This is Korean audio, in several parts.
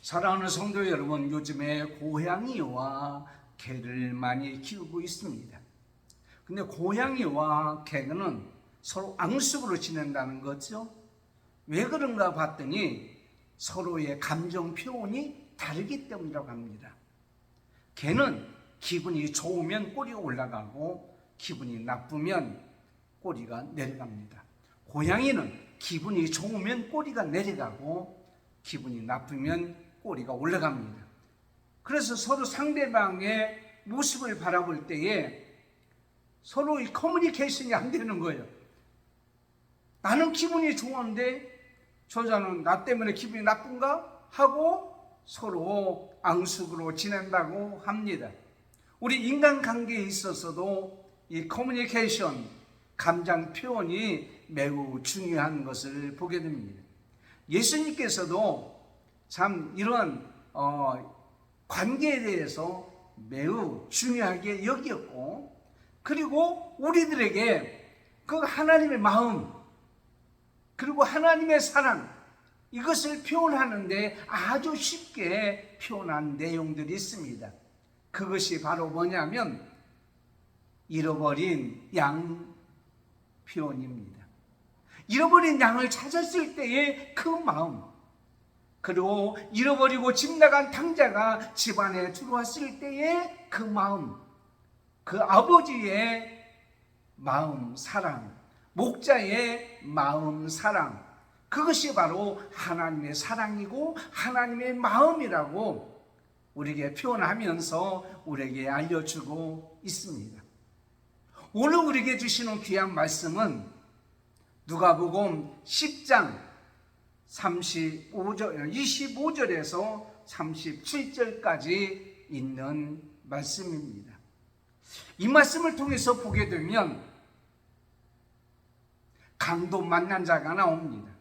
사랑하는 성도 여러분, 요즘에 고양이와 개를 많이 키우고 있습니다. 근데 고양이와 개는 서로 앙숙으로 지낸다는 거죠. 왜 그런가 봤더니 서로의 감정 표현이 다르기 때문이라고 합니다. 개는 기분이 좋으면 꼬리가 올라가고 기분이 나쁘면 꼬리가 내려갑니다. 고양이는 기분이 좋으면 꼬리가 내려가고 기분이 나쁘면 꼬리가 올라갑니다. 그래서 서로 상대방의 모습을 바라볼 때에 서로 이 커뮤니케이션이 안 되는 거예요. 나는 기분이 좋은데 저 사람은 나 때문에 기분이 나쁜가? 하고 서로 앙숙으로 지낸다고 합니다. 우리 인간관계에 있어서도 이 커뮤니케이션, 감정 표현이 매우 중요한 것을 보게 됩니다. 예수님께서도 참 이런 관계에 대해서 매우 중요하게 여겼고, 그리고 우리들에게 그 하나님의 마음 그리고 하나님의 사랑, 이것을 표현하는데 아주 쉽게 표현한 내용들이 있습니다. 그것이 바로 뭐냐면 잃어버린 양 표현입니다. 잃어버린 양을 찾았을 때의 그 마음, 그리고 잃어버리고 집 나간 탕자가 집안에 들어왔을 때의 그 마음, 그 아버지의 마음 사랑, 목자의 마음 사랑, 그것이 바로 하나님의 사랑이고 하나님의 마음이라고 우리에게 표현하면서 우리에게 알려주고 있습니다. 오늘 우리에게 주시는 귀한 말씀은 누가복음 10장 25절에서 37절까지 있는 말씀입니다. 이 말씀을 통해서 보게 되면 강도 만난 자가 나옵니다.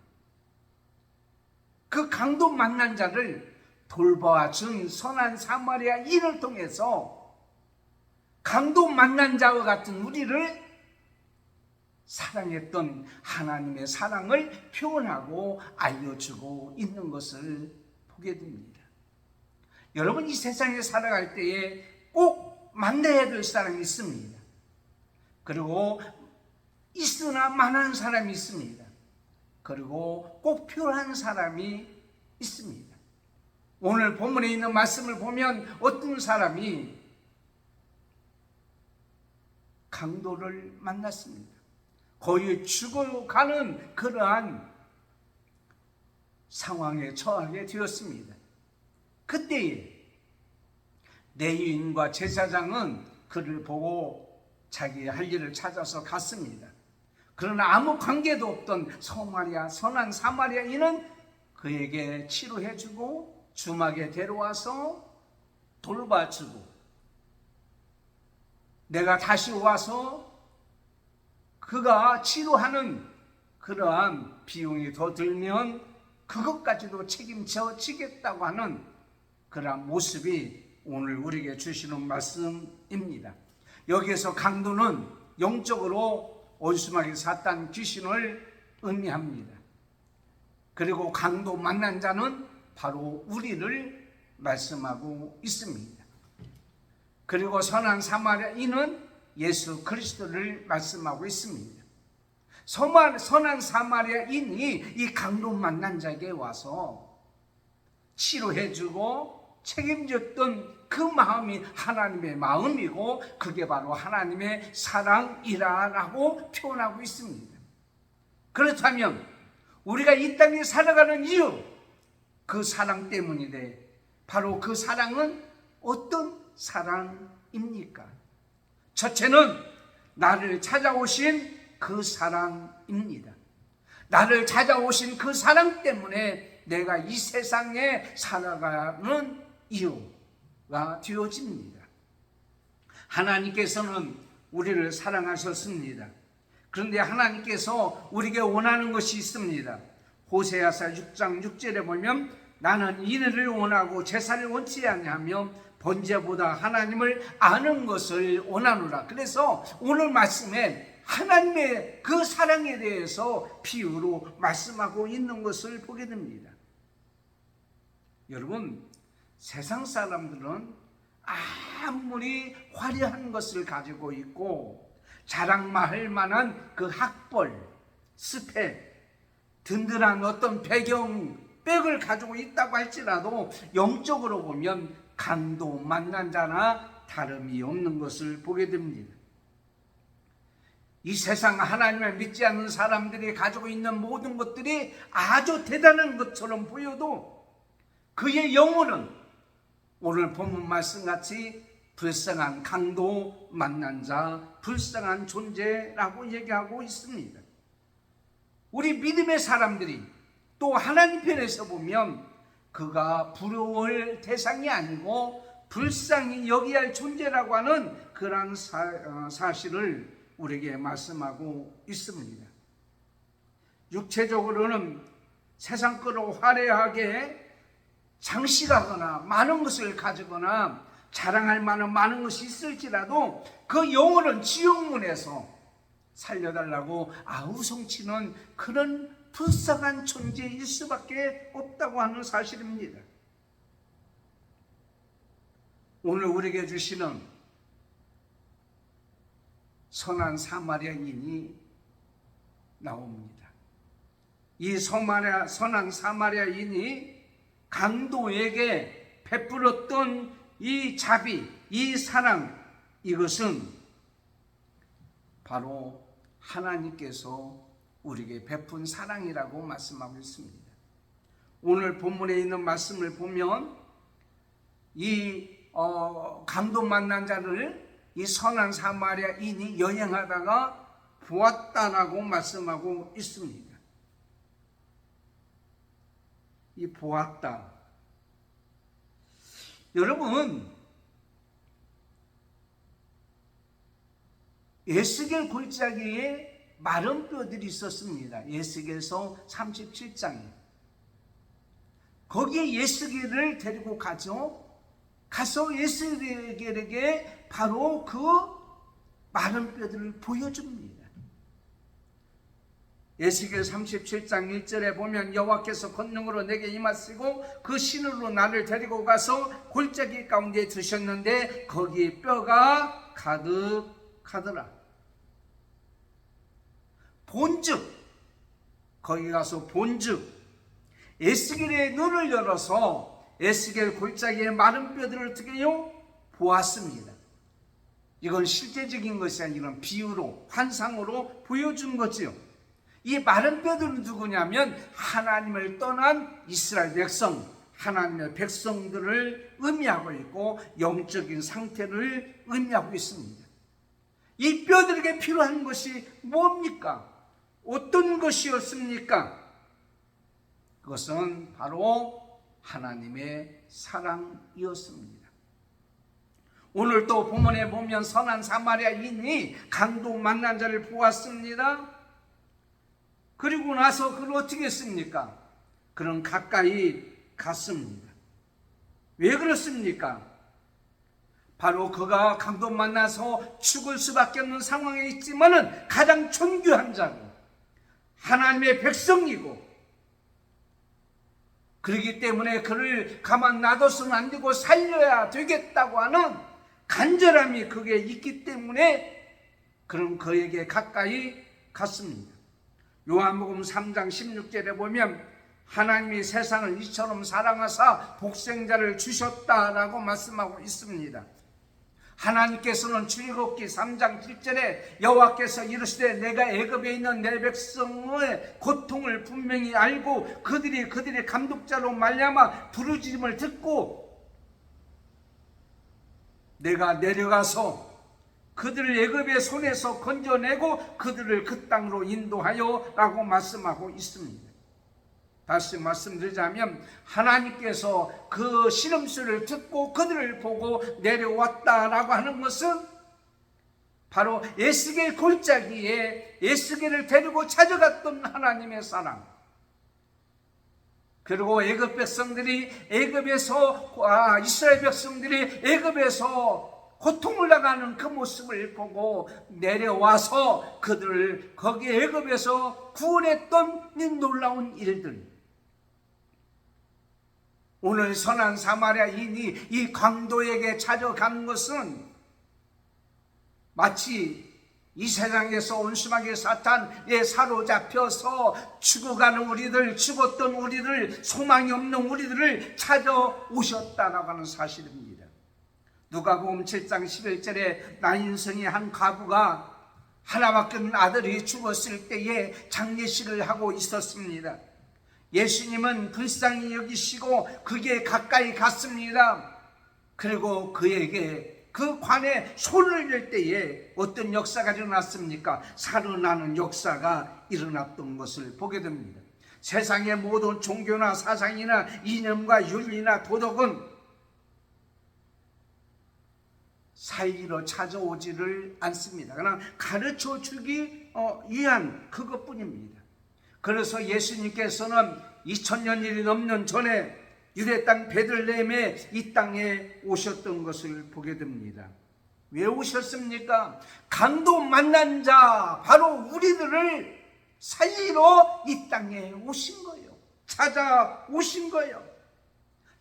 그 강도 만난 자를 돌봐준 선한 사마리아인을 통해서 강도 만난 자와 같은 우리를 사랑했던 하나님의 사랑을 표현하고 알려주고 있는 것을 보게 됩니다. 여러분, 이 세상에 살아갈 때에 꼭 만나야 될 사람이 있습니다. 그리고 있으나 만한 사람이 있습니다. 그리고 꼭 필요한 사람이 있습니다. 오늘 본문에 있는 말씀을 보면 어떤 사람이 강도를 만났습니다. 거의 죽어가는 그러한 상황에 처하게 되었습니다. 그때에 레위인과 제사장은 그를 보고 자기의 할 일을 찾아서 갔습니다. 그러나 아무 관계도 없던 선한 사마리아인은 그에게 치료해주고 주막에 데려와서 돌봐주고, 내가 다시 와서 그가 치료하는 그러한 비용이 더 들면 그것까지도 책임져 지겠다고 하는 그러한 모습이 오늘 우리에게 주시는 말씀입니다. 여기에서 강도는 영적으로 원수마귀 사탄 귀신을 의미합니다. 그리고 강도 만난 자는 바로 우리를 말씀하고 있습니다. 그리고 선한 사마리아인은 예수 그리스도를 말씀하고 있습니다. 선한 사마리아인이 이 강도 만난 자에게 와서 치료해주고 책임졌던 그 마음이 하나님의 마음이고, 그게 바로 하나님의 사랑이라고 표현하고 있습니다. 그렇다면 우리가 이 땅에 살아가는 이유, 그 사랑 때문인데, 바로 그 사랑은 어떤 사랑입니까? 첫째는 나를 찾아오신 그 사랑입니다. 나를 찾아오신 그 사랑 때문에 내가 이 세상에 살아가는 이유가 되어집니다. 하나님께서는 우리를 사랑하셨습니다. 그런데 하나님께서 우리에게 원하는 것이 있습니다. 호세아서 6장 6절에 보면 나는 인애를 원하고 제사를 원치 아니하며 번제보다 하나님을 아는 것을 원하노라. 그래서 오늘 말씀에 하나님의 그 사랑에 대해서 비유로 말씀하고 있는 것을 보게 됩니다. 여러분, 세상 사람들은 아무리 화려한 것을 가지고 있고 자랑할 만한 그 학벌, 스펙, 든든한 어떤 배경백을 가지고 있다고 할지라도 영적으로 보면 강도 만난 자나 다름이 없는 것을 보게 됩니다. 이 세상 하나님을 믿지 않는 사람들이 가지고 있는 모든 것들이 아주 대단한 것처럼 보여도 그의 영혼은 오늘 본문 말씀같이 불쌍한 강도 만난 자, 불쌍한 존재라고 얘기하고 있습니다. 우리 믿음의 사람들이 또 하나님 편에서 보면 그가 부러울 대상이 아니고 불쌍히 여기야 할 존재라고 하는 그런 사실을 우리에게 말씀하고 있습니다. 육체적으로는 세상 거로 화려하게 장식하거나 많은 것을 가지거나 자랑할 만한 많은 것이 있을지라도 그 영혼은 지옥문에서 살려달라고 아우성치는 그런 불쌍한 존재일 수밖에 없다고 하는 사실입니다. 오늘 우리에게 주시는 선한 사마리아인이 나옵니다. 이 선한 사마리아인이 강도에게 베풀었던 이 자비, 이 사랑, 이것은 바로 하나님께서 우리에게 베푼 사랑이라고 말씀하고 있습니다. 오늘 본문에 있는 말씀을 보면 이 강도 만난 자를 이 선한 사마리아인이 여행하다가 보았다라고 말씀하고 있습니다. 이 보았다. 여러분, 에스겔 골짜기에 마른 뼈들이 있었습니다. 에스겔서 37장에. 거기에 에스겔을 데리고 가서 에스겔에게 바로 그 마른 뼈들을 보여줍니다. 에스겔 37장 1절에 보면 여호와께서 권능으로 내게 임하시고 그 신으로 나를 데리고 가서 골짜기 가운데 두셨는데 거기 뼈가 가득하더라. 본즉 거기 가서 본즉 에스겔의 눈을 열어서 에스겔 골짜기의 마른 뼈들을 어떻게 해요? 보았습니다. 이건 실제적인 것이 아니라 비유로 환상으로 보여준 거지요. 이 마른 뼈들은 누구냐면 하나님을 떠난 이스라엘 백성, 하나님의 백성들을 의미하고 있고 영적인 상태를 의미하고 있습니다. 이 뼈들에게 필요한 것이 뭡니까? 어떤 것이었습니까? 그것은 바로 하나님의 사랑이었습니다. 오늘 또 본문에 보면 선한 사마리아인이 강도 만난 자를 보았습니다. 그리고 나서 그걸 어떻게 했습니까? 그는 가까이 갔습니다. 왜 그렇습니까? 바로 그가 강도 만나서 죽을 수밖에 없는 상황에 있지만은 가장 존귀한 자고 하나님의 백성이고 그렇기 때문에 그를 가만 놔둬서는 안 되고 살려야 되겠다고 하는 간절함이 그게 있기 때문에 그는 그에게 가까이 갔습니다. 요한복음 3장 16절에 보면 하나님이 세상을 이처럼 사랑하사 복생자를 주셨다라고 말씀하고 있습니다. 하나님께서는 출애굽기 3장 7절에 여호와께서 이르시되 내가 애굽에 있는 내 백성의 고통을 분명히 알고 그들이 감독자로 말미암아 부르짖음을 듣고 내가 내려가서 그들을 애굽의 손에서 건져내고 그들을 그 땅으로 인도하여 라고 말씀하고 있습니다. 다시 말씀드리자면 하나님께서 그 신음소리를 듣고 그들을 보고 내려왔다라고 하는 것은 바로 에스겔 골짜기에 에스겔을 데리고 찾아갔던 하나님의 사랑, 그리고 애굽 백성들이 이스라엘 백성들이 애굽에서 고통을 당하는 그 모습을 보고 내려와서 그들을 거기 애굽에서 구원했던 이 놀라운 일들. 오늘 선한 사마리아인이 이 강도에게 찾아가는 것은 마치 이 세상에서 온순하게 사탄에 사로잡혀서 죽어가는 우리들, 죽었던 우리들, 소망이 없는 우리들을 찾아오셨다라고 하는 사실입니다. 누가복음 7장 11절에 나인성의 한 과부가 하나밖에 없는 아들이 죽었을 때에 장례식을 하고 있었습니다. 예수님은 불쌍히 여기시고 그게 가까이 갔습니다. 그리고 그에게 그 관에 손을 댈 때에 어떤 역사가 일어났습니까? 살아나는 역사가 일어났던 것을 보게 됩니다. 세상의 모든 종교나 사상이나 이념과 윤리나 도덕은 살리러 찾아오지를 않습니다. 그냥 가르쳐 주기 위한 그것뿐입니다. 그래서 예수님께서는 2000년이 넘는 전에 유대 땅 베들레헴에 이 땅에 오셨던 것을 보게 됩니다. 왜 오셨습니까? 강도 만난 자, 바로 우리들을 살리러 이 땅에 오신 거예요. 찾아오신 거예요.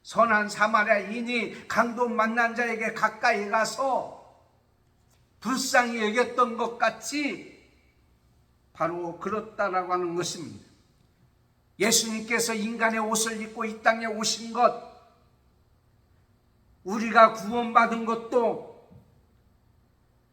선한 사마리아인이 강도 만난 자에게 가까이 가서 불쌍히 여겼던 것 같이 바로 그렇다라고 하는 것입니다. 예수님께서 인간의 옷을 입고 이 땅에 오신 것, 우리가 구원받은 것도,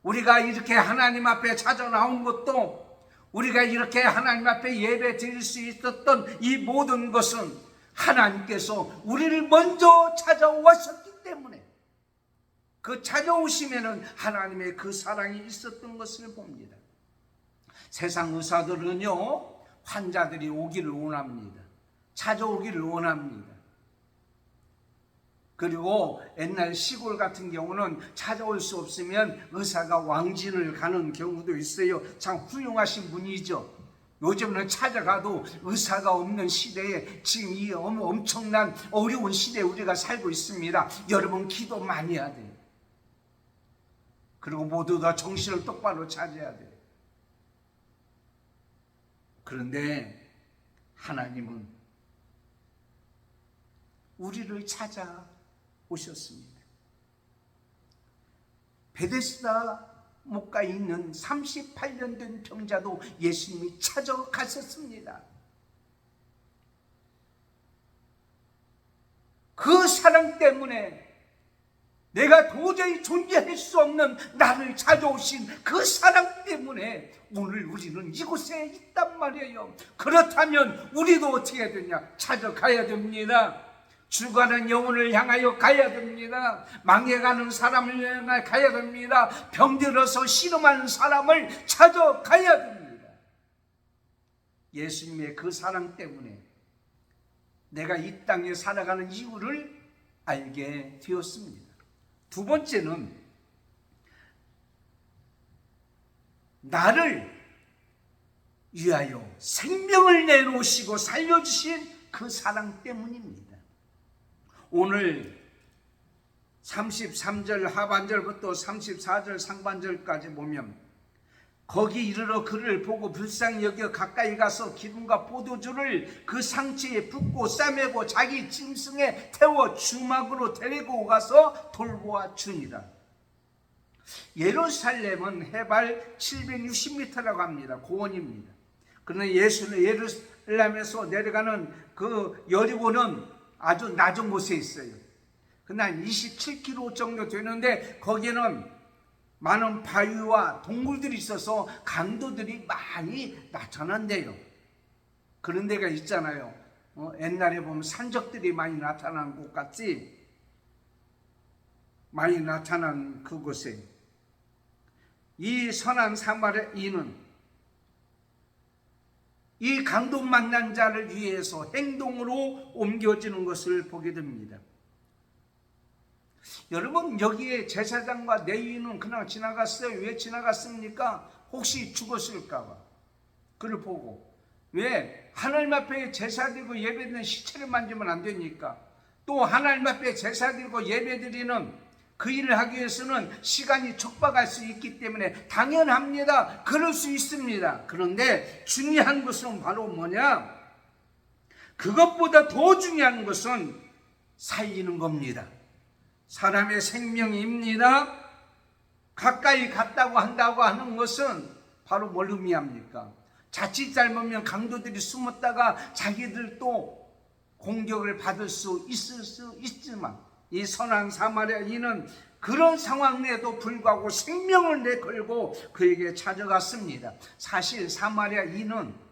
우리가 이렇게 하나님 앞에 찾아 나온 것도, 우리가 이렇게 하나님 앞에 예배 드릴 수 있었던 이 모든 것은 하나님께서 우리를 먼저 찾아오셨기 때문에, 그 찾아오시면은 하나님의 그 사랑이 있었던 것을 봅니다. 세상 의사들은요, 환자들이 오기를 원합니다. 찾아오기를 원합니다. 그리고 옛날 시골 같은 경우는 찾아올 수 없으면 의사가 왕진을 가는 경우도 있어요. 참 훌륭하신 분이죠. 요즘은 찾아가도 의사가 없는 시대에 지금 이 엄청난 어려운 시대에 우리가 살고 있습니다. 여러분 기도 많이 해야 돼요. 그리고 모두 다 정신을 똑바로 차려야 돼요. 그런데 하나님은 우리를 찾아오셨습니다. 베데스다 목가에 있는 38년 된 병자도 예수님이 찾아가셨습니다. 그 사랑 때문에 내가 도저히 존재할 수 없는 나를 찾아오신 그 사랑 때문에 오늘 우리는 이곳에 있단 말이에요. 그렇다면 우리도 어떻게 해야 되냐? 찾아가야 됩니다. 죽어가는 영혼을 향하여 가야 됩니다. 망해가는 사람을 향하여 가야 됩니다. 병들어서 신음하는 사람을 찾아가야 됩니다. 예수님의 그 사랑 때문에 내가 이 땅에 살아가는 이유를 알게 되었습니다. 두 번째는 나를 위하여 생명을 내놓으시고 살려주신 그 사랑 때문입니다. 오늘 33절 하반절부터 34절 상반절까지 보면 거기 이르러 그를 보고 불쌍히 여겨 가까이 가서 기름과 포도주를 그 상체에 붓고 싸매고 자기 짐승에 태워 주막으로 데리고 가서 돌보아 주니라. 예루살렘은 해발 760m라고 합니다. 고원입니다. 그러나 예수는 예루살렘에서 내려가는 그 여리고는 아주 낮은 곳에 있어요. 그러나 27km 정도 되는데 거기는 많은 바위와 동굴들이 있어서 강도들이 많이 나타난대요. 그런 데가 있잖아요. 옛날에 보면 산적들이 많이 나타나는 곳 같이 많이 나타난 그곳에 이 선한 사마리아인은 이 강도 만난 자를 위해서 행동으로 옮겨지는 것을 보게 됩니다. 여러분 여기에 제사장과 레위인은 그냥 지나갔어요. 왜 지나갔습니까? 혹시 죽었을까봐. 그를 보고 왜 하나님 앞에 제사드리고 예배드리는 시체를 만지면 안 되니까. 또 하나님 앞에 제사드리고 예배드리는 그 일을 하기 위해서는 시간이 촉박할 수 있기 때문에 당연합니다. 그럴 수 있습니다. 그런데 중요한 것은 바로 뭐냐? 그것보다 더 중요한 것은 살리는 겁니다. 사람의 생명입니다. 가까이 갔다고 한다고 하는 것은 바로 뭘 의미합니까? 자칫 잘못하면 강도들이 숨었다가 자기들도 공격을 받을 수 있을 수 있지만, 이 선한 사마리아인은 그런 상황에도 불구하고 생명을 내걸고 그에게 찾아갔습니다. 사실 사마리아인은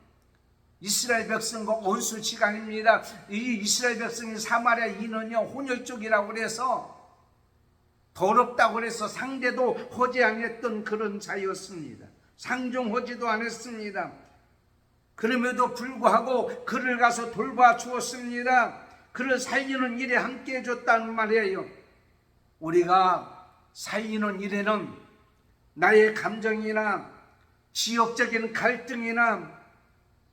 이스라엘 백성과 원수지간입니다. 이 이스라엘 백성이 사마리아인은요, 혼혈족이라고 그래서 더럽다고 그래서 상대도 호지 안 했던 그런 자였습니다. 상종 호지도 안 했습니다. 그럼에도 불구하고 그를 가서 돌봐 주었습니다. 그를 살리는 일에 함께 해줬다는 말이에요. 우리가 살리는 일에는 나의 감정이나 지역적인 갈등이나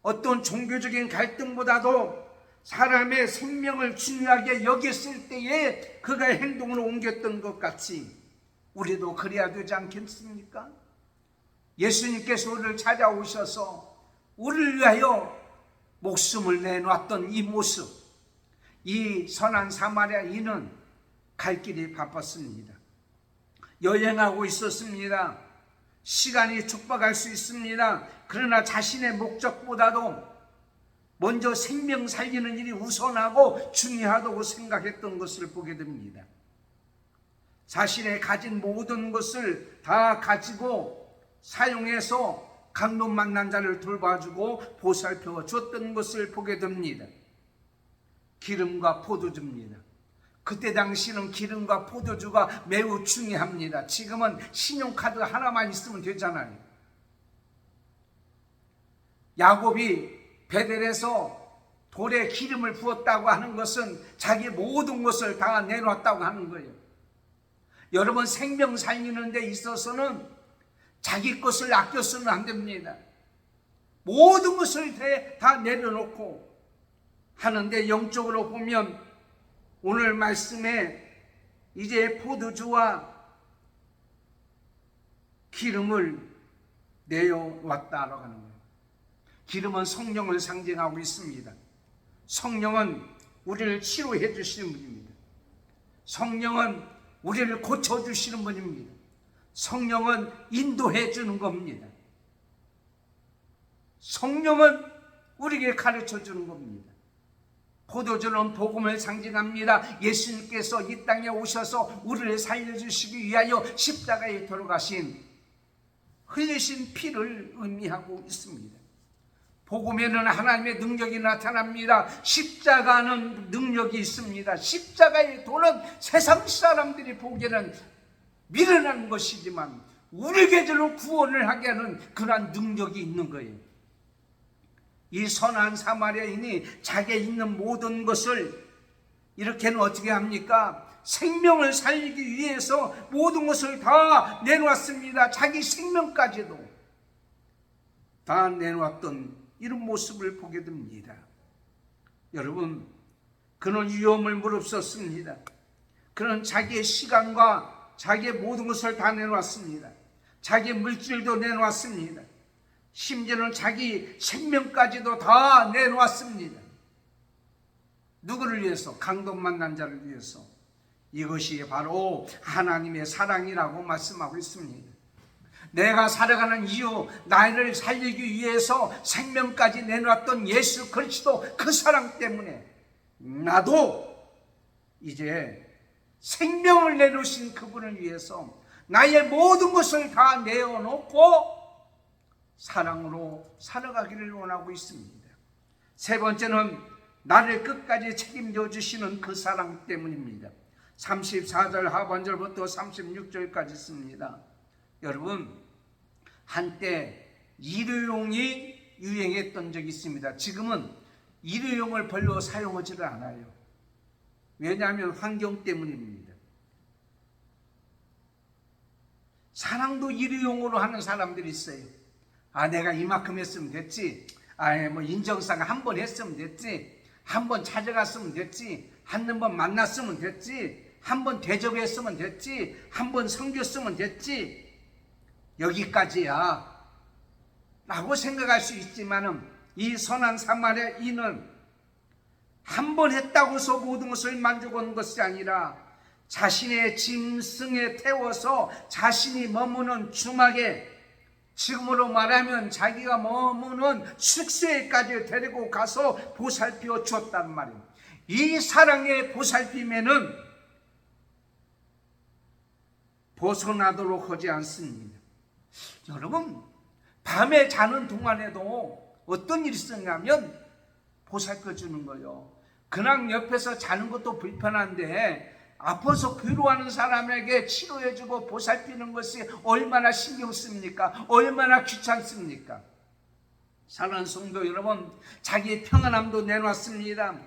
어떤 종교적인 갈등보다도 사람의 생명을 중요하게 여겼을 때에 그가 행동을 옮겼던 것 같이 우리도 그래야 되지 않겠습니까? 예수님께서 우리를 찾아오셔서 우리를 위하여 목숨을 내놓았던 이 모습, 이 선한 사마리아인은 갈 길이 바빴습니다. 여행하고 있었습니다. 시간이 촉박할 수 있습니다. 그러나 자신의 목적보다도 먼저 생명 살리는 일이 우선하고 중요하다고 생각했던 것을 보게 됩니다. 자신의 가진 모든 것을 다 가지고 사용해서 강도 만난 자를 돌봐주고 보살펴 줬던 것을 보게 됩니다. 기름과 포도주입니다. 그때 당시는 기름과 포도주가 매우 중요합니다. 지금은 신용카드 하나만 있으면 되잖아요. 야곱이 베델에서 돌에 기름을 부었다고 하는 것은 자기 모든 것을 다 내놓았다고 하는 거예요. 여러분, 생명 살리는 데 있어서는 자기 것을 아껴서는 안 됩니다. 모든 것을 다 내려놓고 하는데, 영적으로 보면 오늘 말씀에 이제 포도주와 기름을 내어왔다라고 하는 거예요. 기름은 성령을 상징하고 있습니다. 성령은 우리를 치료해 주시는 분입니다. 성령은 우리를 고쳐주시는 분입니다. 성령은 인도해 주는 겁니다. 성령은 우리에게 가르쳐 주는 겁니다. 포도주는 복음을 상징합니다. 예수님께서 이 땅에 오셔서 우리를 살려주시기 위하여 십자가에 돌아가신, 흘리신 피를 의미하고 있습니다. 복음에는 하나님의 능력이 나타납니다. 십자가는 능력이 있습니다. 십자가의 도는 세상 사람들이 보기에는 미련한 것이지만 우리에게는 구원을 하게 하는 그러한 능력이 있는 거예요. 이 선한 사마리아인이 자기에 있는 모든 것을 이렇게는 어떻게 합니까? 생명을 살리기 위해서 모든 것을 다 내놓았습니다. 자기 생명까지도 다 내놓았던 이런 모습을 보게 됩니다. 여러분, 그는 위험을 무릅썼습니다. 그는 자기의 시간과 자기의 모든 것을 다 내놓았습니다. 자기의 물질도 내놓았습니다. 심지어는 자기 생명까지도 다 내놓았습니다. 누구를 위해서? 강도 만난 자를 위해서. 이것이 바로 하나님의 사랑이라고 말씀하고 있습니다. 내가 살아가는 이유, 나를 살리기 위해서 생명까지 내놓았던 예수 그리스도, 그 사랑 때문에 나도 이제 생명을 내놓으신 그분을 위해서 나의 모든 것을 다 내어놓고 사랑으로 살아가기를 원하고 있습니다. 세 번째는 나를 끝까지 책임져 주시는 그 사랑 때문입니다. 34절 하반절부터 36절까지 있습니다. 여러분, 한때 일회용이 유행했던 적이 있습니다. 지금은 일회용을 별로 사용하지를 않아요. 왜냐하면 환경 때문입니다. 사랑도 일회용으로 하는 사람들이 있어요. 내가 이만큼 했으면 됐지. 뭐 인정상 한 번 했으면 됐지. 한 번 찾아갔으면 됐지. 한 번 만났으면 됐지. 한 번 대접했으면 됐지. 한 번 섬겼으면 됐지. 여기까지야 라고 생각할 수 있지만은, 이 선한 사마리아인은 한 번 했다고 해서 모든 것을 만족하는 것이 아니라 자신의 짐승에 태워서 자신이 머무는 주막에, 지금으로 말하면 자기가 머무는 숙소에까지 데리고 가서 보살피어 주었단 말이에요. 이 사랑의 보살핌에는 벗어나도록 하지 않습니다. 여러분, 밤에 자는 동안에도 어떤 일이 있었냐면 보살펴 주는 거예요. 그냥 옆에서 자는 것도 불편한데 아파서 괴로워하는 사람에게 치료해주고 보살피는 것이 얼마나 신경 씁니까? 얼마나 귀찮습니까? 사랑하는 성도 여러분, 자기의 평안함도 내놨습니다.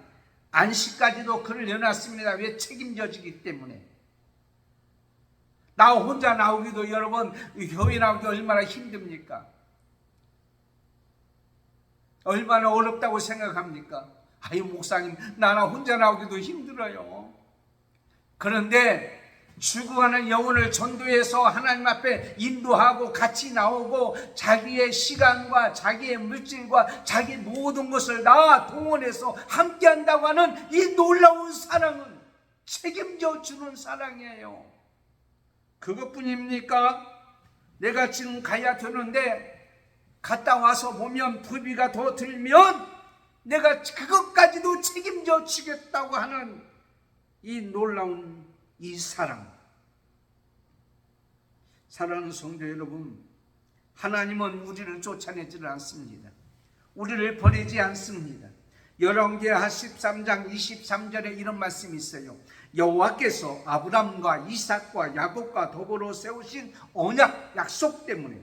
안식까지도 그를 내놨습니다. 왜? 책임져지기 때문에. 나 혼자 나오기도 여러분, 교회 나오기 얼마나 힘듭니까? 얼마나 어렵다고 생각합니까? 아유, 목사님, 나나 혼자 나오기도 힘들어요. 그런데 죽어가는 영혼을 전도해서 하나님 앞에 인도하고 같이 나오고 자기의 시간과 자기의 물질과 자기 모든 것을 다 동원해서 함께 한다고 하는 이 놀라운 사랑은 책임져 주는 사랑이에요. 그것뿐입니까? 내가 지금 가야 되는데 갔다 와서 보면 부비가 더 들면 내가 그것까지도 책임져 주겠다고 하는 이 놀라운 이 사랑. 사랑하는 성도 여러분, 하나님은 우리를 쫓아내지 않습니다. 우리를 버리지 않습니다. 열왕기하 13장 23절에 이런 말씀이 있어요. 여호와께서 아브람과 이삭과 야곱과 더불어 세우신 언약 약속 때문에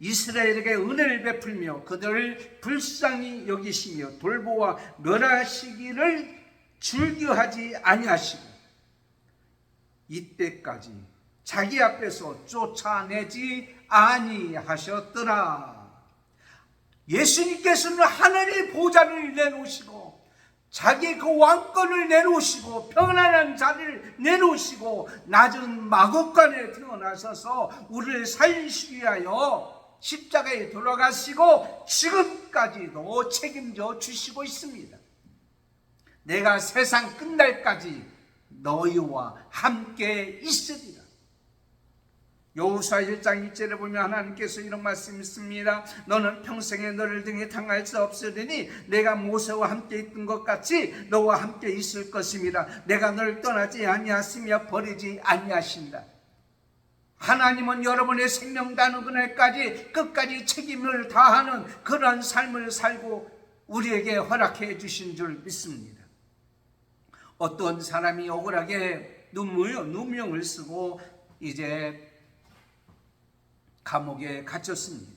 이스라엘에게 은혜를 베풀며 그들을 불쌍히 여기시며 돌보아 멸하시기를 즐겨하지 아니하시고 이때까지 자기 앞에서 쫓아내지 아니하셨더라. 예수님께서는 하늘의 보좌를 내놓으시고 자기 그 왕권을 내놓으시고 평안한 자리를 내놓으시고 낮은 마구간에 태어나셔서 우리를 살리시기 위하여 십자가에 돌아가시고 지금까지도 책임져 주시고 있습니다. 내가 세상 끝날까지 너희와 함께 있으리라. 여호수아 1장 1절에 보면 하나님께서 이런 말씀이 있습니다. 너는 평생에 너를 등에 당할 수 없으리니 내가 모세와 함께 있던 것 같이 너와 함께 있을 것입니다. 내가 너를 떠나지 아니하시며 버리지 아니하신다. 하나님은 여러분의 생명 다하는 그날까지 끝까지 책임을 다하는 그러한 삶을 살고 우리에게 허락해 주신 줄 믿습니다. 어떤 사람이 억울하게 누명을 쓰고 이제 감옥에 갇혔습니다.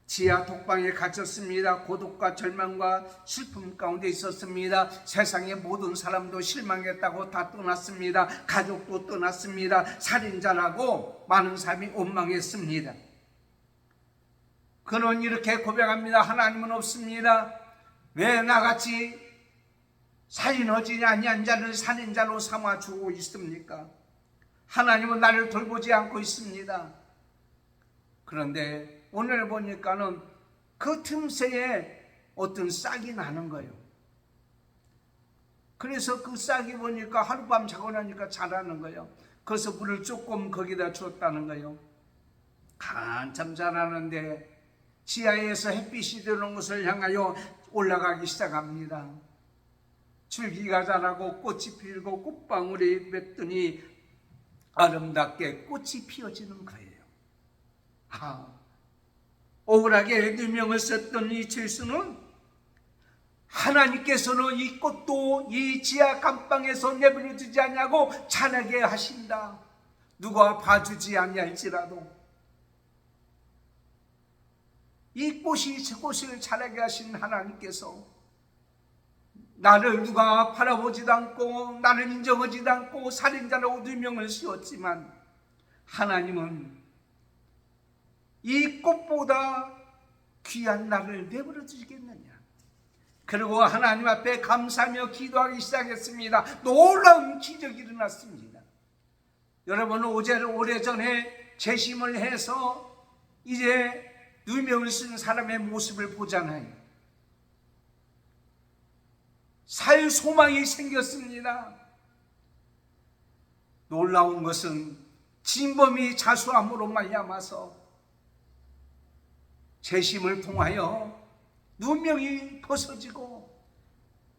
지하 독방에 갇혔습니다. 고독과 절망과 슬픔 가운데 있었습니다. 세상의 모든 사람도 실망했다고 다 떠났습니다. 가족도 떠났습니다. 살인자라고 많은 사람이 원망했습니다. 그는 이렇게 고백합니다. 하나님은 없습니다. 왜 나같이 살인하지 아니한 자를 살인자로 삼아주고 있습니까? 하나님은 나를 돌보지 않고 있습니다. 그런데 오늘 보니까는 그 틈새에 어떤 싹이 나는 거예요. 그래서 그 싹이 보니까 하룻밤 자고 나니까 자라는 거예요. 그래서 물을 조금 거기다 줬다는 거예요. 한참 자라는데 지하에서 햇빛이 들어오는 것을 향하여 올라가기 시작합니다. 줄기가 자라고 꽃이 피고 꽃방울이 맺더니 아름답게 꽃이 피어지는 거예요. 억울하게 누명을 썼던 이 칠수는 하나님께서는 이 꽃도 이 지하 감방에서 내버려 두지 않냐고 자라게 하신다. 누가 봐주지 아니할지라도 이 꽃이 저 꽃을 자라게 하신 하나님께서 나를 누가 바라보지도 않고 나를 인정하지도 않고 살인자라고 누명을 씌웠지만 하나님은 이 꽃보다 귀한 나를 내버려 두시겠느냐. 그리고 하나님 앞에 감사하며 기도하기 시작했습니다. 놀라운 기적이 일어났습니다. 여러분은 오래전에 재심을 해서 이제 누명을 쓴 사람의 모습을 보잖아요. 살 소망이 생겼습니다. 놀라운 것은 진범이 자수함으로 말미암아서 재심을 통하여 누명이 벗어지고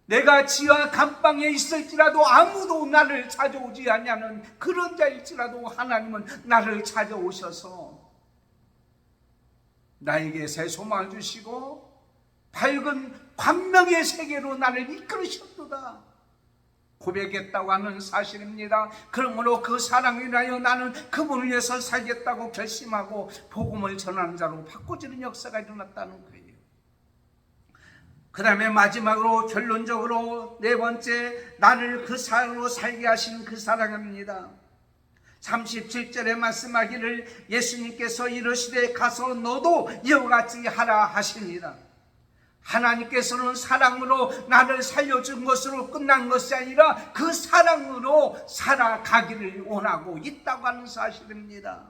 내가 지하 감방에 있을지라도 아무도 나를 찾아오지 아니하는 그런 자일지라도 하나님은 나를 찾아오셔서 나에게 새 소망을 주시고 밝은 광명의 세계로 나를 이끌으셨도다 고백했다고 하는 사실입니다. 그러므로 그 사랑을 인하여 나는 그분을 위해서 살겠다고 결심하고 복음을 전하는 자로 바꿔지는 역사가 일어났다는 거예요. 그 다음에 마지막으로 결론적으로 네 번째, 나를 그 사랑으로 살게 하신 그 사랑입니다. 37절에 말씀하기를 예수님께서 이르시되 가서 너도 이와 같이 하라 하십니다. 하나님께서는 사랑으로 나를 살려준 것으로 끝난 것이 아니라 그 사랑으로 살아가기를 원하고 있다고 하는 사실입니다.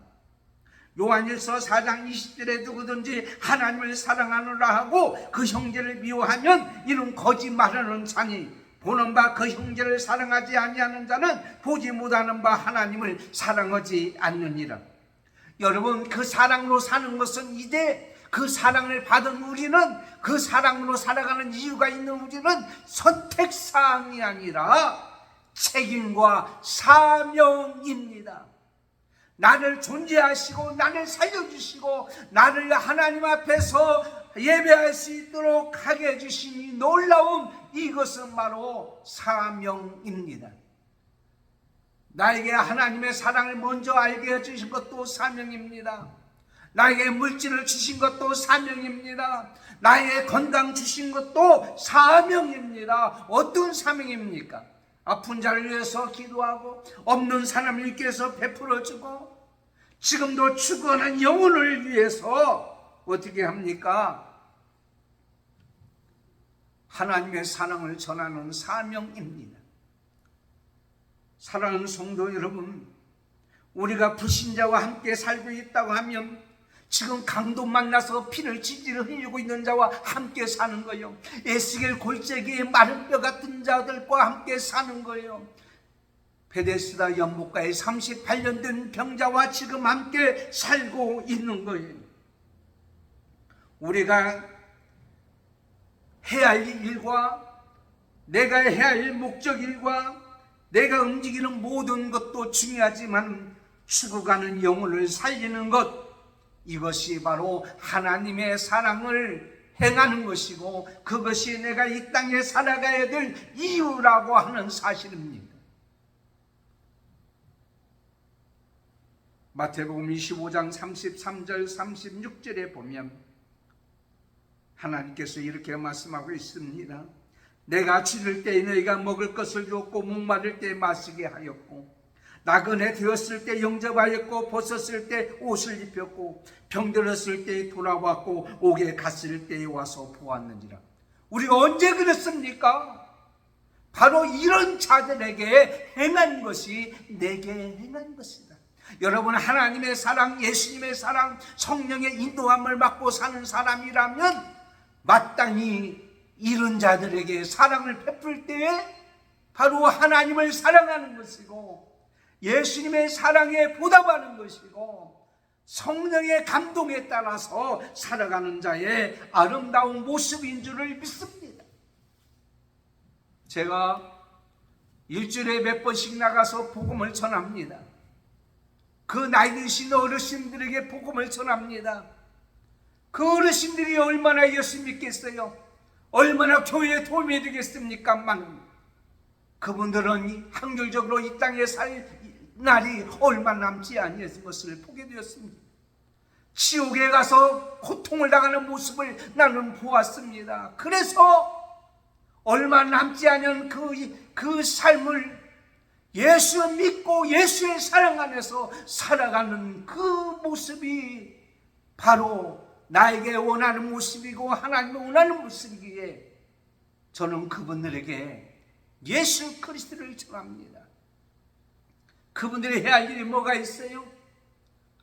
요한일서 4장 20절에 누구든지 하나님을 사랑하노라 하고 그 형제를 미워하면 이는 거짓말하는 자니 보는 바 그 형제를 사랑하지 아니하는 자는 보지 못하는 바 하나님을 사랑하지 않느니라. 여러분, 그 사랑으로 사는 것은 이제 그 사랑을 받은 우리는, 그 사랑으로 살아가는 이유가 있는 우리는 선택사항이 아니라 책임과 사명입니다. 나를 존재하시고 나를 살려주시고 나를 하나님 앞에서 예배할 수 있도록 하게 해주시니 놀라운 이것은 바로 사명입니다. 나에게 하나님의 사랑을 먼저 알게 해주신 것도 사명입니다. 나에게 물질을 주신 것도 사명입니다. 나에게 건강 주신 것도 사명입니다. 어떤 사명입니까? 아픈 자를 위해서 기도하고 없는 사람을 위해서 베풀어주고 지금도 죽어가는 영혼을 위해서 어떻게 합니까? 하나님의 사랑을 전하는 사명입니다. 사랑하는 성도 여러분, 우리가 불신자와 함께 살고 있다고 하면 지금 강도 만나서 피를 지지를 흘리고 있는 자와 함께 사는 거예요. 에스겔 골짜기에 마른 뼈 같은 자들과 함께 사는 거예요. 베데스다 연못가에 38년 된 병자와 지금 함께 살고 있는 거예요. 우리가 해야 할 일과 내가 해야 할 목적일과 내가 움직이는 모든 것도 중요하지만 죽어가는 영혼을 살리는 것, 이것이 바로 하나님의 사랑을 행하는 것이고 그것이 내가 이 땅에 살아가야 될 이유라고 하는 사실입니다. 마태복음 25장 33절 36절에 보면 하나님께서 이렇게 말씀하고 있습니다. 내가 치를 때에 너희가 먹을 것을 주었고 목마를 때에 마시게 하였고 나그네 되었을 때 영접하였고 벗었을 때 옷을 입혔고 병들었을 때 돌아왔고 옥에 갔을 때에 와서 보았느니라. 우리가 언제 그랬습니까? 바로 이런 자들에게 행한 것이 내게 행한 것이다. 여러분, 하나님의 사랑, 예수님의 사랑, 성령의 인도함을 받고 사는 사람이라면 마땅히 이런 자들에게 사랑을 베풀 때에 바로 하나님을 사랑하는 것이고 예수님의 사랑에 보답하는 것이고 성령의 감동에 따라서 살아가는 자의 아름다운 모습인 줄을 믿습니다. 제가 일주일에 몇 번씩 나가서 복음을 전합니다. 그 나이 드신 어르신들에게 복음을 전합니다. 그 어르신들이 얼마나 예수 믿겠어요? 얼마나 교회에 도움이 되겠습니까? 그분들은 한결적으로 이 땅에 살 날이 얼마 남지 아니한 것을 보게 되었습니다. 지옥에 가서 고통을 당하는 모습을 나는 보았습니다. 그래서 얼마 남지 않은 그 삶을 예수 믿고 예수의 사랑 안에서 살아가는 그 모습이 바로 나에게 원하는 모습이고 하나님이 원하는 모습이기에 저는 그분들에게 예수 그리스도를 전합니다. 그분들이 해야 할 일이 뭐가 있어요?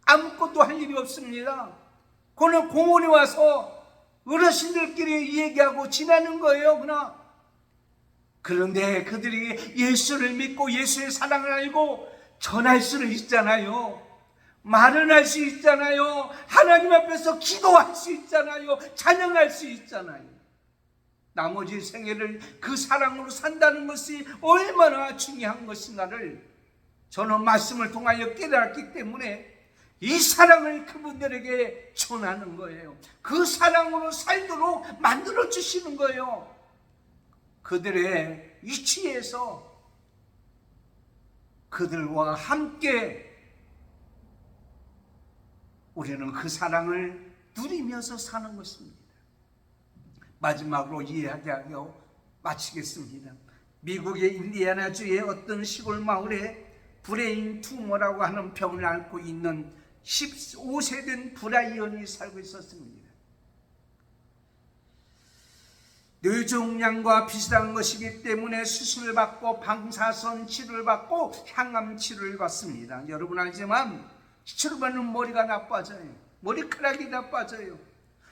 아무것도 할 일이 없습니다. 그는 공원에 와서 어르신들끼리 얘기하고 지나는 거예요. 그냥 그런데 그들이 예수를 믿고 예수의 사랑을 알고 전할 수는 있잖아요. 말은 할 수 있잖아요. 하나님 앞에서 기도할 수 있잖아요. 찬양할 수 있잖아요. 나머지 생애를 그 사랑으로 산다는 것이 얼마나 중요한 것인가를 저는 말씀을 통하여 깨달았기 때문에 이 사랑을 그분들에게 전하는 거예요. 그 사랑으로 살도록 만들어 주시는 거예요. 그들의 위치에서 그들과 함께 우리는 그 사랑을 누리면서 사는 것입니다. 마지막으로 이야기하며 마치겠습니다. 미국의 인디애나주의 어떤 시골 마을에 브레인 투머라고 하는 병을 앓고 있는 15세 된 브라이언이 살고 있었습니다. 뇌종양과 비슷한 것이기 때문에 수술을 받고 방사선 치료를 받고 항암 치료를 받습니다. 여러분 알지만 치료받는 머리가 나빠져요. 머리카락이 나빠져요.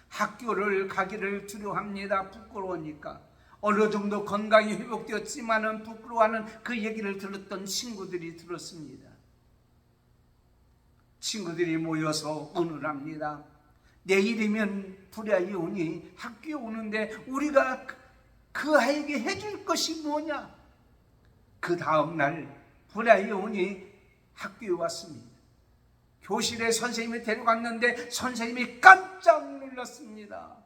학교를 가기를 두려워합니다. 부끄러우니까. 어느 정도 건강이 회복되었지만은 부끄러워하는 그 얘기를 들었던 친구들이 들었습니다. 친구들이 모여서 오늘 합니다. 내일이면 브라이언이 학교에 오는데 우리가 그 아이에게 해줄 것이 뭐냐? 그 다음날 브라이언이 학교에 왔습니다. 교실에 선생님이 데려갔는데 선생님이 깜짝 놀랐습니다.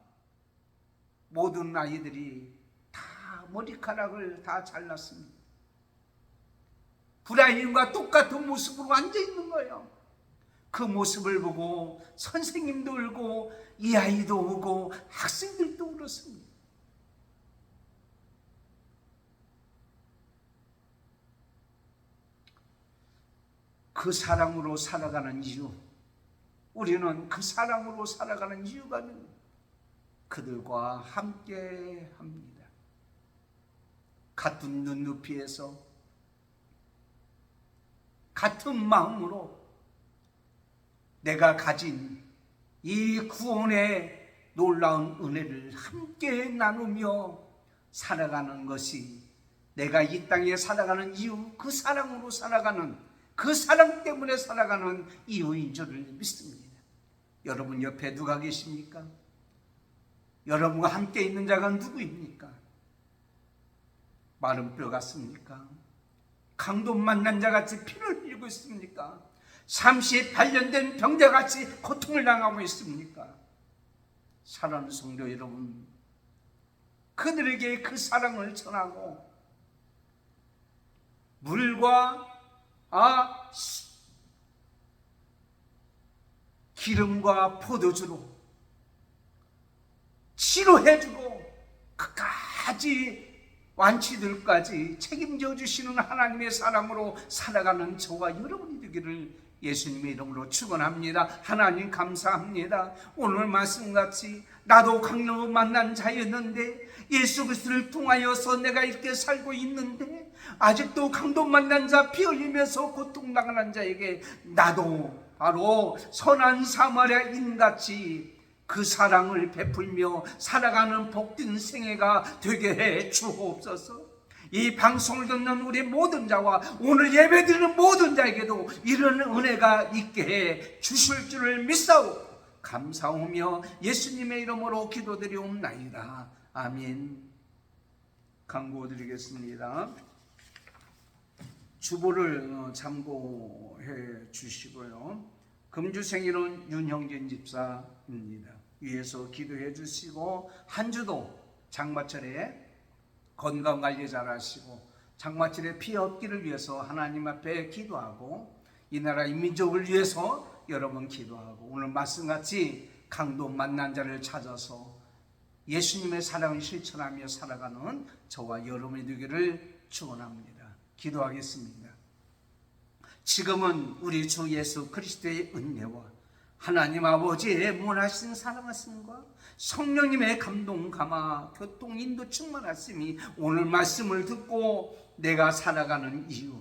모든 아이들이 다 머리카락을 다 잘랐습니다. 브라이언과 똑같은 모습으로 앉아있는 거예요. 그 모습을 보고 선생님도 울고 이 아이도 울고 학생들도 울었습니다. 그 사랑으로 살아가는 이유, 우리는 그 사랑으로 살아가는 이유가 그들과 함께 합니다. 같은 눈높이에서 같은 마음으로 내가 가진 이 구원의 놀라운 은혜를 함께 나누며 살아가는 것이 내가 이 땅에 살아가는 이유, 그 사랑으로 살아가는, 그 사랑 때문에 살아가는 이유인 줄을 믿습니다. 여러분 옆에 누가 계십니까? 여러분과 함께 있는 자가 누구입니까? 마른 뼈 같습니까? 강도 만난 자같이 피를 흘리고 있습니까? 38년 된 병자같이 고통을 당하고 있습니까? 사랑하는 성도 여러분, 그들에게 그 사랑을 전하고 물과 기름과 포도주로 치료해주고 그까지 완치들까지 책임져 주시는 하나님의 사랑으로 살아가는 저와 여러분이 되기를 예수님의 이름으로 축원합니다. 하나님 감사합니다. 오늘 말씀같이 나도 강로 만난 자였는데 예수 그리스도를 통하여서 내가 이렇게 살고 있는데 아직도 강도 만난 자 피 흘리면서 고통당하는 자에게 나도 바로 선한 사마리아인같이 그 사랑을 베풀며 살아가는 복된 생애가 되게 해 주옵소서. 이 방송을 듣는 우리 모든 자와 오늘 예배드리는 모든 자에게도 이런 은혜가 있게 해 주실 줄을 믿사오고 감사하며 예수님의 이름으로 기도드리옵나이다. 아멘. 강구드리겠습니다. 주보를 참고해 주시고요. 금주생일은 윤형진 집사입니다. 위에서 기도해 주시고 한 주도 장마철에 건강관리 잘 하시고 장마철에 피해 없기를 위해서 하나님 앞에 기도하고 이 나라 이 민족을 위해서 여러분 기도하고 오늘 말씀같이 강도 만난 자를 찾아서 예수님의 사랑을 실천하며 살아가는 저와 여러분이 되기를 축원합니다. 기도하겠습니다. 지금은 우리 주 예수 그리스도의 은혜와 하나님 아버지의 무한하신 사랑하심과 성령님의 감동 감화 교통 인도 충만하심이 오늘 말씀을 듣고 내가 살아가는 이유,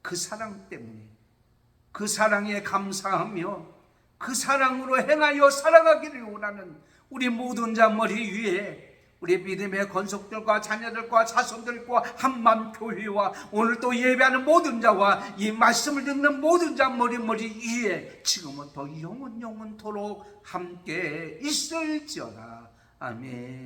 그 사랑 때문에 그 사랑에 감사하며 그 사랑으로 행하여 살아가기를 원하는 우리 모든 자 머리 위에 우리 믿음의 건속들과 자녀들과 자손들과 한맘교회와 오늘 또 예배하는 모든 자와 이 말씀을 듣는 모든 자 머리 위에 지금부터 영원토록 함께 있을지어다. 아멘.